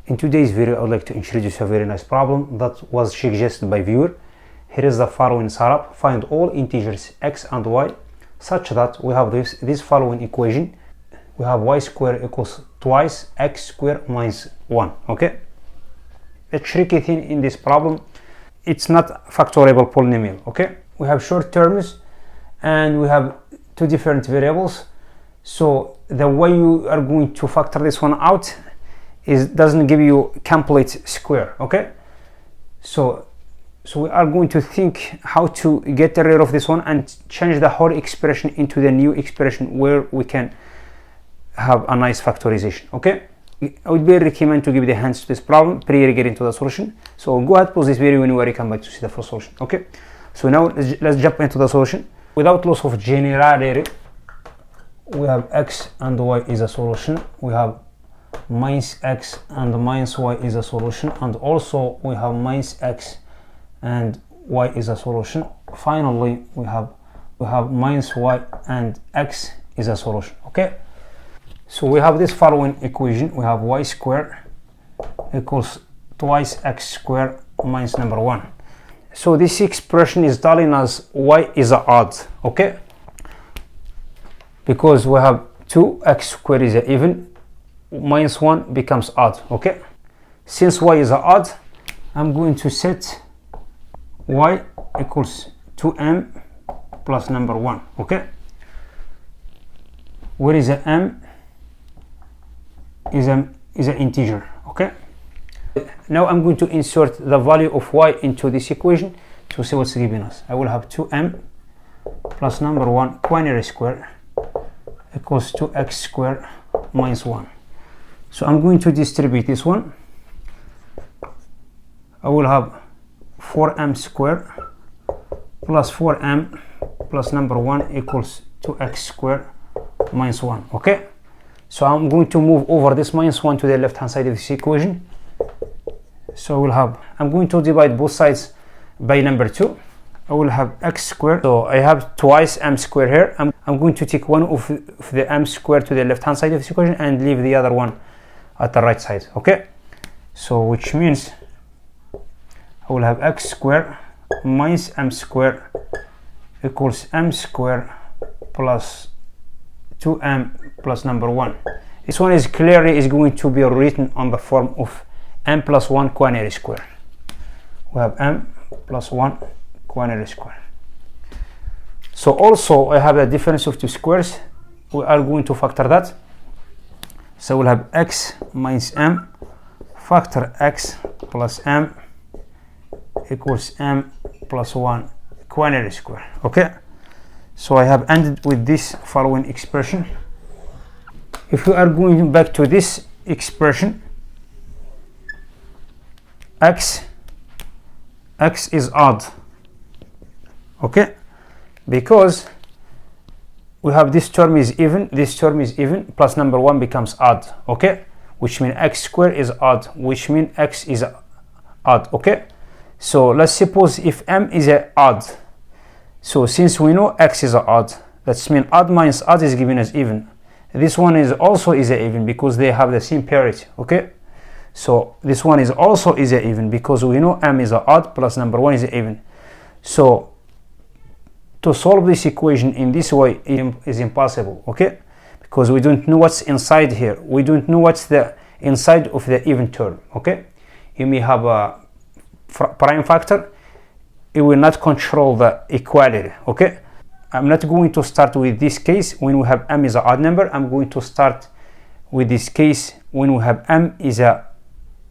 In today's video, I would like to introduce a very nice problem that was suggested by viewer. Here is the following setup. Find all integers x and y such that we have this following equation. We have y squared equals twice x squared minus 1. Okay. The tricky thing in this problem, it's not factorable polynomial. Okay. We have short terms and we have two different variables. So the way you are going to factor this one out doesn't give you complete square. Okay. So we are going to think how to get rid of this one and change the whole expression into the new expression where we can have a nice factorization. Okay. I would be recommend to give the hands to this problem prior to getting to the solution. So go ahead, pause this video when you are come back to see the full solution. Okay. So now let's jump into the solution. Without loss of generality, we have x and y is a solution. We have minus x and minus y is a solution, and also we have minus x and y is a solution. Finally, we have minus y and x is a solution. Okay. So we have this following equation. We have y squared equals twice x squared minus number 1. So this expression is telling us y is odd. Okay. Because we have 2x squared is even, minus 1 becomes odd. Okay. Since y is odd, I'm going to set y equals 2m plus number 1. Okay. Where is the m? Is an integer. Okay. Now I'm going to insert the value of y into this equation to see what's giving us. I will have 2m plus number 1 quinary square equals 2x squared minus 1. So I'm going to distribute this one. I will have 4m squared plus 4m plus number 1 equals 2x squared minus 1. Okay. So I'm going to move over this minus 1 to the left hand side of this equation. So I'm going to divide both sides by number 2. I will have x squared. So I have twice m squared here. I'm going to take one of the m squared to the left hand side of this equation and leave the other one at the right side. Okay. So which means I will have x squared minus m squared equals m squared plus 2m plus number 1. This one is clearly going to be written on the form of m plus 1 quinary square. We have m plus 1 quinary square. So also I have the difference of two squares. We are going to factor that. So we'll have x minus m factor x plus m equals m plus 1 quinary square. Okay. So I have ended with this following expression. If we are going back to this expression, x is odd. Okay, because we have this term is even, this term is even, plus number 1 becomes odd. Okay, which means x squared is odd, which means x is odd. Okay, so let's suppose if m is a odd. So since we know x is odd, that means odd minus odd is giving us even. This one is also is a even because they have the same parity. Okay, so this one is also is a even because we know m is odd plus number 1 is a even. So to solve this equation in this way is impossible. Okay, because we don't know what's inside here. We don't know what's the inside of the even term. Okay, you may have a prime factor. It will not control the equality. Okay, I'm not going to start with this case when we have m is an odd number. I'm going to start with this case when we have m is a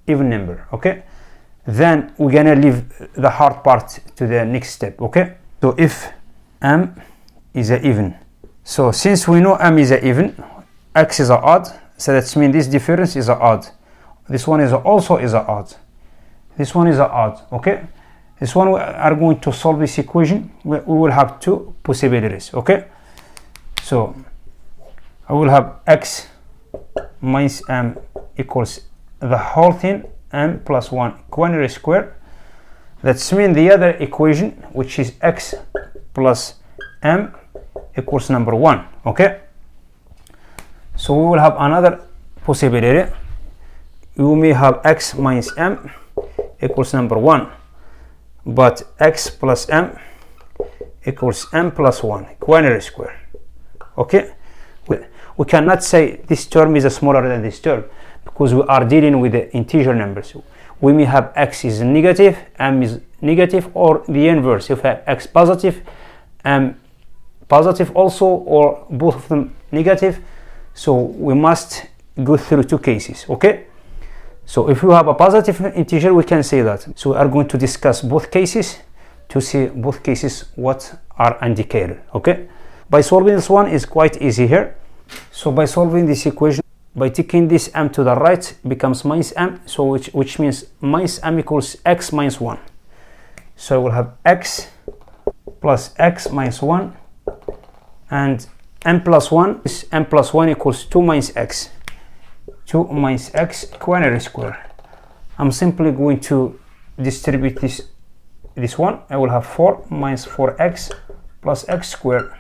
even number. Okay, then we're gonna leave the hard part to the next step. Okay, so if m is a even, so since we know m is a even, x is a odd, so that means this difference is a odd. This one is also is a odd. This one is a odd. Okay. This one we are going to solve this equation. We will have two possibilities. Okay, so I will have x minus m equals the whole thing m plus 1 quinary square. That means the other equation, which is x plus m equals number 1. Okay, so we will have another possibility. you may have x minus m equals number 1, but x plus m equals m plus 1, quinary square. Okay, we cannot say this term is smaller than this term because we are dealing with the integer numbers. We may have x is negative, m is negative, or the inverse. If we have x positive, m positive also, or both of them negative. So we must go through two cases. Okay, so if you have a positive integer, we can say that. So we are going to discuss both cases to see both cases what are indicated. Okay, by solving this one is quite easy here. So by solving this equation, by taking this m to the right, becomes minus m, so which means minus m equals x minus 1. So we'll have x plus x minus 1, and m plus 1 is m plus 1 equals 2 minus x. 2 minus x quinary square. I'm simply going to distribute this one. I will have 4 minus 4x plus x squared.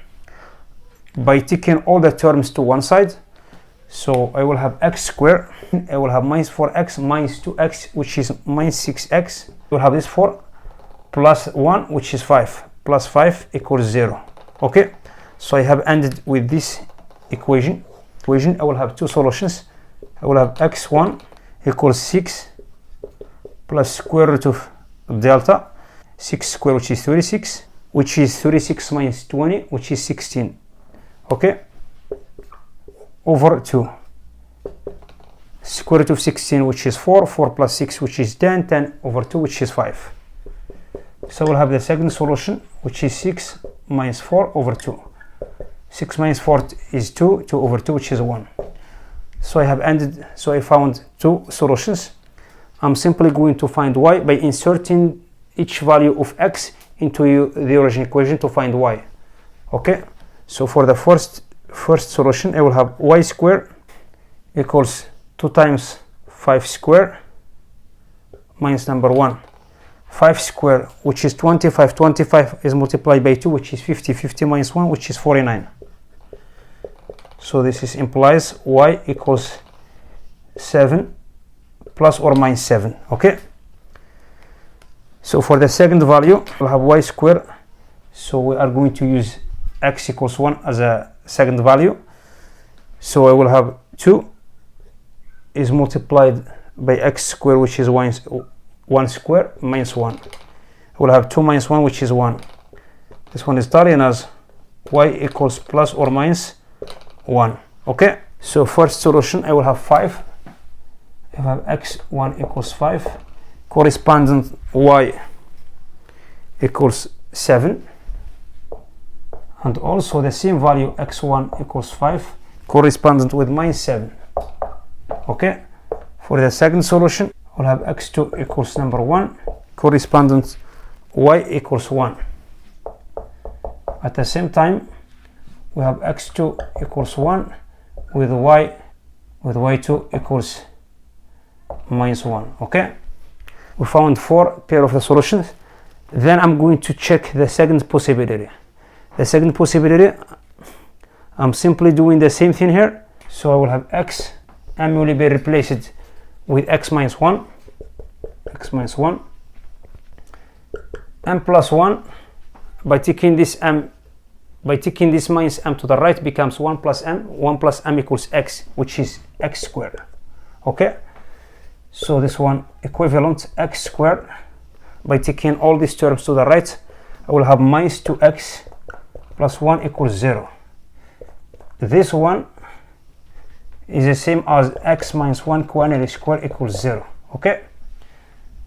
By taking all the terms to one side, so I will have x squared. I will have minus 4x minus 2x, which is minus 6x. We'll have this 4 plus 1, which is 5, plus 5 equals 0. Okay, so I have ended with this equation. I will have two solutions. I will have x1 equals 6 plus square root of delta 6 square, which is 36, which is 36 minus 20, which is 16. Okay, over 2 square root of 16, which is 4, 4 plus 6, which is 10, 10 over 2, which is 5. So we'll have the second solution, which is 6 minus 4 over 2. 6 minus 4 is 2, 2 over 2, which is 1. So I have ended, so I found two solutions. I'm simply going to find y by inserting each value of x into the original equation to find y. Okay, so for the first solution, I will have y squared equals 2 times 5 squared minus number 1. 5 squared, which is 25. 25 is multiplied by 2, which is 50. 50 minus 1, which is 49. So this implies y equals 7 plus or minus 7. Okay, so for the second value, we'll have y squared. So we are going to use x equals 1 as a second value. So I will have 2 is multiplied by x squared, which is 1 square minus 1. We'll have 2 minus 1, which is 1. This one is taken as y equals plus or minus 1. Okay, so first solution, I will have 5. I have x1 equals 5. Corresponding y equals 7. And also the same value, x1 equals 5, correspondent with minus 7. Okay, for the second solution, we'll have x2 equals number 1, correspondent y equals 1. At the same time, we have x2 equals 1 with y2 equals minus 1. Okay, we found 4 pair of the solutions. Then I'm going to check the second possibility. The second possibility, I'm simply doing the same thing here. So I will have x, m will be replaced with x minus 1, m plus 1. By taking this minus m to the right, becomes 1 plus m. 1 plus m equals x, which is x squared. Okay, so this one equivalent x squared. By taking all these terms to the right, I will have minus 2x plus 1 equals 0. This one is the same as x minus 1 quinary square equals 0. Okay,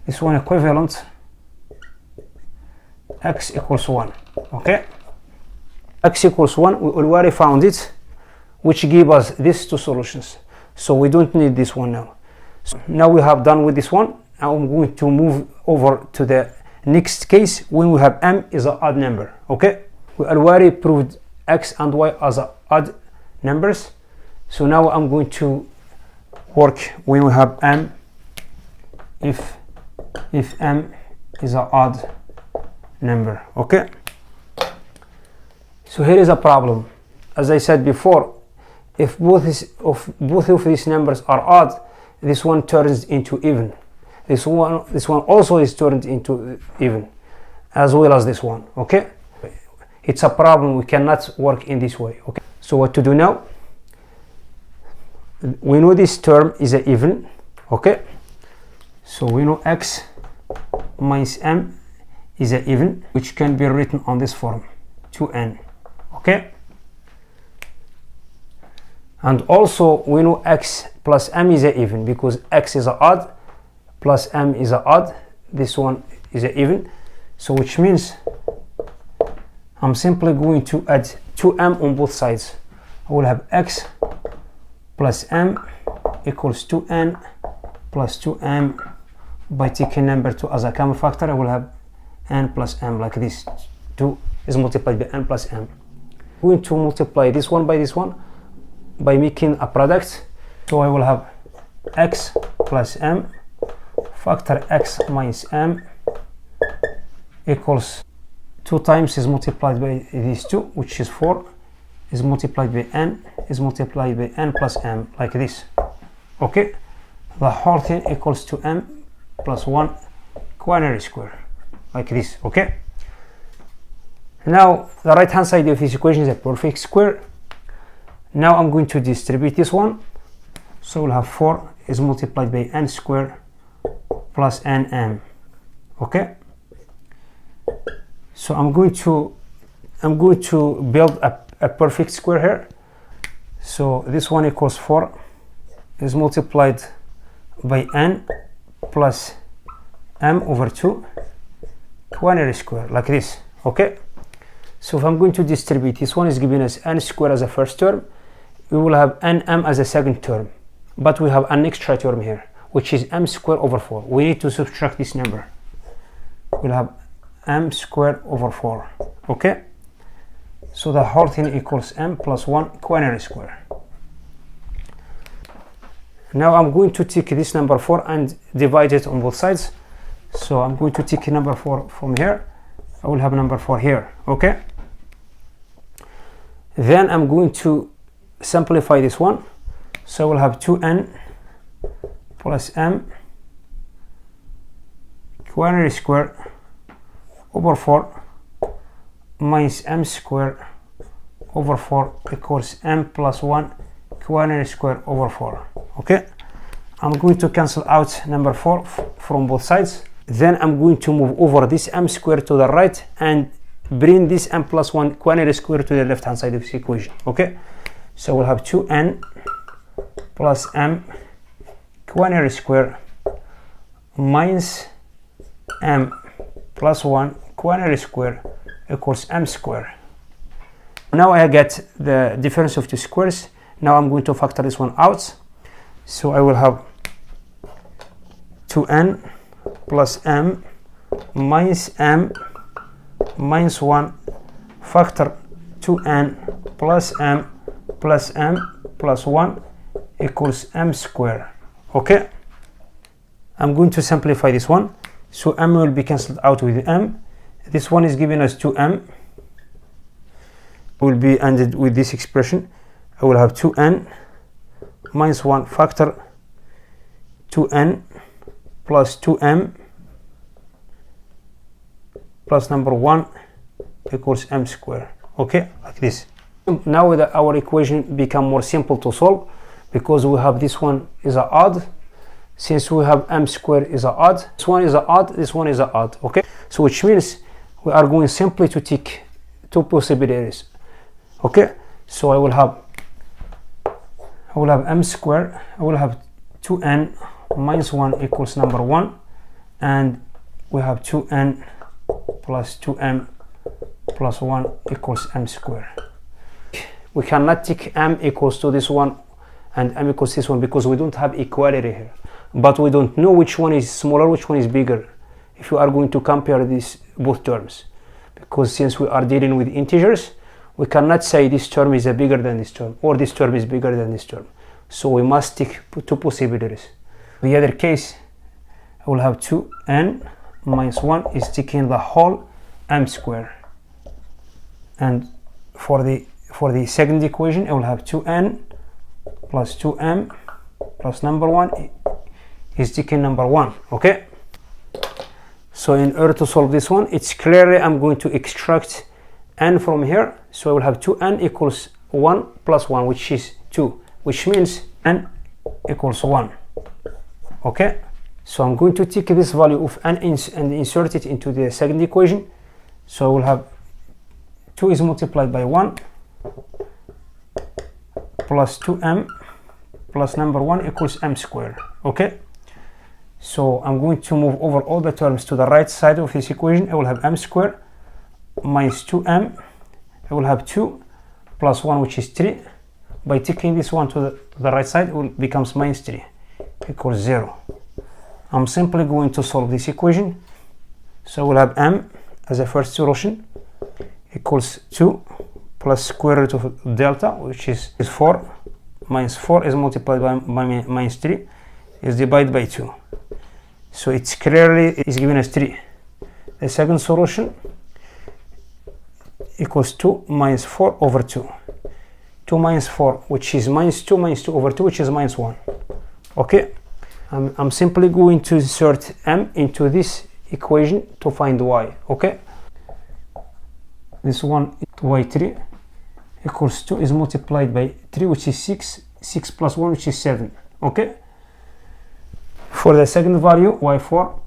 this one equivalent x equals 1. Okay, x equals 1, we already found it, which give us these two solutions, so we don't need this one now. So now we have done with this one. I'm going to move over to the next case when we have m is an odd number. Okay, we already proved x and y as odd numbers, so now I'm going to work when we have m, if m is an odd number. Okay, so here is a problem. As I said before, if both of these numbers are odd, this one turns into even. This one also is turned into even, as well as this one. Okay, it's a problem. We cannot work in this way. Okay, so what to do now? We know this term is an even. Okay, so we know x minus m is an even, which can be written on this form, 2n. Okay, and also we know x plus m is an even, because x is an odd plus m is an odd. This one is an even, so which means I'm simply going to add 2m on both sides. I will have x plus m equals 2n plus 2m. By taking number 2 as a common factor, I will have n plus m, like this. 2 is multiplied by n plus m. I'm going to multiply this one by this one by making a product. So I will have x plus m factor x minus m equals 2 times is multiplied by these 2, which is 4, is multiplied by n, is multiplied by n plus m, like this. Okay, the whole thing equals to m plus 1 quaternary square, like this. Okay, now the right hand side of this equation is a perfect square. Now I'm going to distribute this one, so we'll have 4 is multiplied by n square plus nm. Okay, so I'm going to build a perfect square here. So this one equals 4 is multiplied by n plus m over 2 quaternary square, like this. Okay, so if I'm going to distribute, this one is giving us n square as a first term, we will have nm as a second term, but we have an extra term here, which is m square over 4. We need to subtract this number. We'll have m square over 4. Okay, so the whole thing equals m plus 1 quaternary square. Now I'm going to take this number 4 and divide it on both sides. So I'm going to take number 4 from here. I will have number 4 here. Okay, then I'm going to simplify this one. So we'll have 2n plus m quaternary square over 4 minus m square over 4 equals m plus 1 quaternary square over 4. Okay, I'm going to cancel out number 4 from both sides. Then I'm going to move over this m square to the right and bring this m plus 1 quaternary square to the left hand side of this equation. Okay, so we'll have 2n plus m quaternary square minus m plus 1 quaternary square equals m square. Now I get the difference of two squares. Now I'm going to factor this one out. So I will have 2n plus m minus m minus 1 factor 2n plus m plus m plus 1 equals m square. Okay, I'm going to simplify this one. So m will be cancelled out with m. This one is giving us 2m. Will be ended with this expression. I will have 2n minus 1 factor 2n plus 2m plus number 1 equals m square. Okay, like this. Now our equation become more simple to solve, because we have this one is a odd. Since we have m square is a odd, this one is a odd, this one is a odd. Okay, so which means we are going simply to take two possibilities. Okay, so I will have m square, I will have 2n minus 1 equals number 1, and we have 2n plus 2m plus 1 equals m square. We cannot take m equals to this one and m equals this one, because we don't have equality here, but we don't know which one is smaller, which one is bigger, if you are going to compare these both terms, because since we are dealing with integers, we cannot say this term is bigger than this term, or this term is bigger than this term. So we must take two possibilities. The other case, I will have 2n minus 1 is taking the whole m square, and for the second equation, I will have 2n plus 2m plus number 1 is taking number 1. Okay, so in order to solve this one, it's clearly I'm going to extract n from here, so I will have 2n equals 1 plus 1, which is 2, which means n equals 1. Okay, so I'm going to take this value of n and insert it into the second equation. So I will have 2 is multiplied by 1 plus 2m plus number 1 equals m squared. Okay, so I'm going to move over all the terms to the right side of this equation. I will have m squared minus 2m. I will have 2 plus 1, which is 3. By taking this one to the right side, it becomes minus 3 equals 0. I'm simply going to solve this equation. So we'll have m as a first solution equals 2 plus square root of delta, which is 4, minus 4 is multiplied by minus 3 is divided by 2. So it's clearly is giving us 3. The second solution equals 2 minus 4 over 2. 2 minus 4, which is minus 2 over 2, which is minus 1. Okay, I'm simply going to insert m into this equation to find y. Okay, this one, y3 equals 2 is multiplied by 3, which is 6. 6 plus 1, which is 7. Okay, for the second value, y4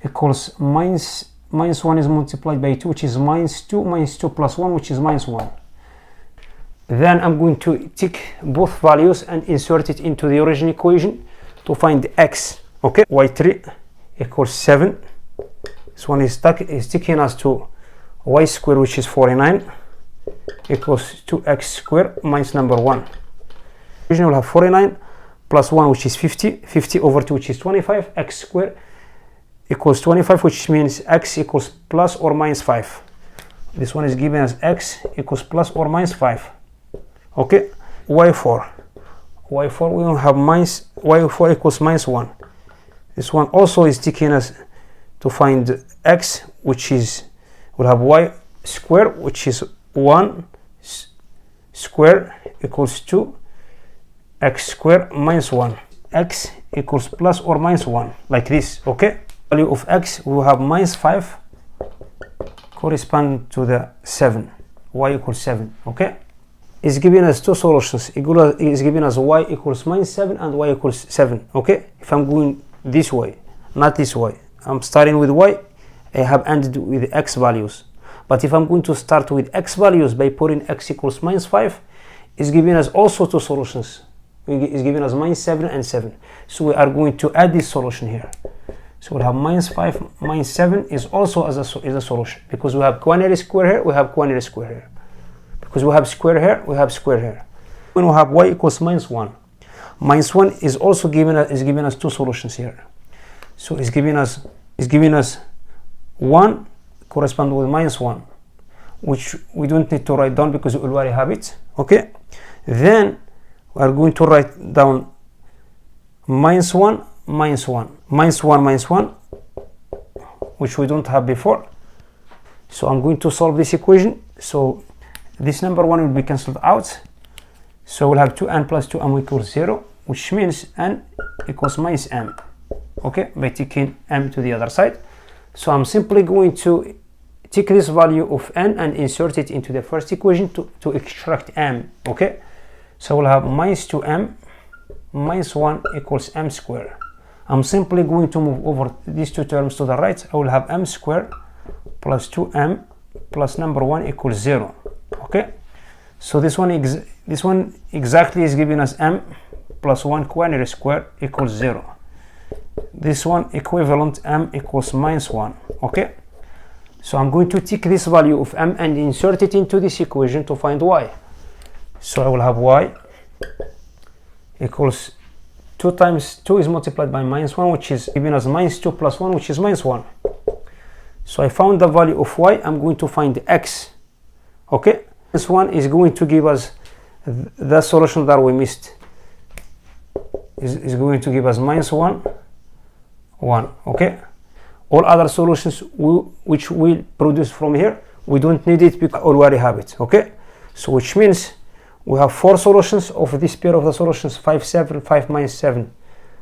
equals minus 1 is multiplied by 2, which is minus 2 plus 1, which is minus 1. Then I'm going to take both values and insert it into the original equation to find the x. Okay, y3 equals 7. This one is taking us to y squared, which is 49, equals 2x squared minus number 1. We will have 49 plus 1, which is 50. 50 over 2, which is 25. X squared equals 25, which means x equals plus or minus 5. This one is given as x equals plus or minus 5. Okay, y4 we will have minus y4 equals minus 1. This one also is taking us to find x, which is we'll have y squared, which is 1 squared equals 2 x squared minus 1. X equals plus or minus 1, like this. Okay, value of x we will have minus 5 correspond to the 7. Y equals 7. Okay, is giving us two solutions. Is giving us y equals minus 7 and y equals 7. Okay, if I'm going this way, not this way, I'm starting with y, I have ended with x values. But if I'm going to start with x values by putting x equals minus 5, is giving us also two solutions. Is giving us minus 7 and 7. So we are going to add this solution here. So we'll have minus 5 minus 7 is also as a solution, because we have quaternary square here, we have quaternary square here. Because we have square here, we have square here. When we have y equals minus 1, minus 1 is also giving us two solutions here. So it's giving us 1 correspond with minus 1, which we don't need to write down because we already have it. Okay, then we are going to write down minus 1 minus 1 minus 1 minus 1, which we don't have before. So I'm going to solve this equation. So this number 1 will be cancelled out. So we'll have 2n plus 2m equals 0, which means n equals minus m. Okay, by taking m to the other side. So I'm simply going to take this value of n and insert it into the first equation to extract m. Okay, so we'll have minus 2m minus 1 equals m squared. I'm simply going to move over these two terms to the right. I will have m squared plus 2m plus number 1 equals 0. Okay, so this one exactly is giving us m plus 1 quaternary square equals 0. This one equivalent m equals minus 1. Okay, so I'm going to take this value of m and insert it into this equation to find y. So I will have y equals 2 times 2 is multiplied by minus 1, which is giving us minus 2 plus 1, which is minus 1. So I found the value of y. I'm going to find x. Okay, this one is going to give us the solution that we missed. Is going to give us minus 1 1. Okay, all other solutions which we produce from here, we don't need it because we already have it. Okay, so which means we have 4 solutions of this pair of the solutions, 5 7 5 minus 7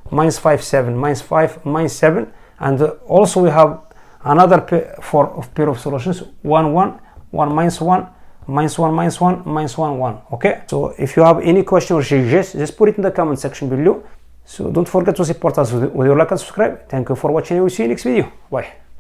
minus 5 7, minus 5 minus 7, and also we have another pair of solutions, 1 1, 1 minus 1, minus 1 minus 1, minus 1 1. Okay, so if you have any question or suggestions, just put it in the comment section below. So don't forget to support us with your like and subscribe. Thank you for watching, and we'll see you next video. Bye.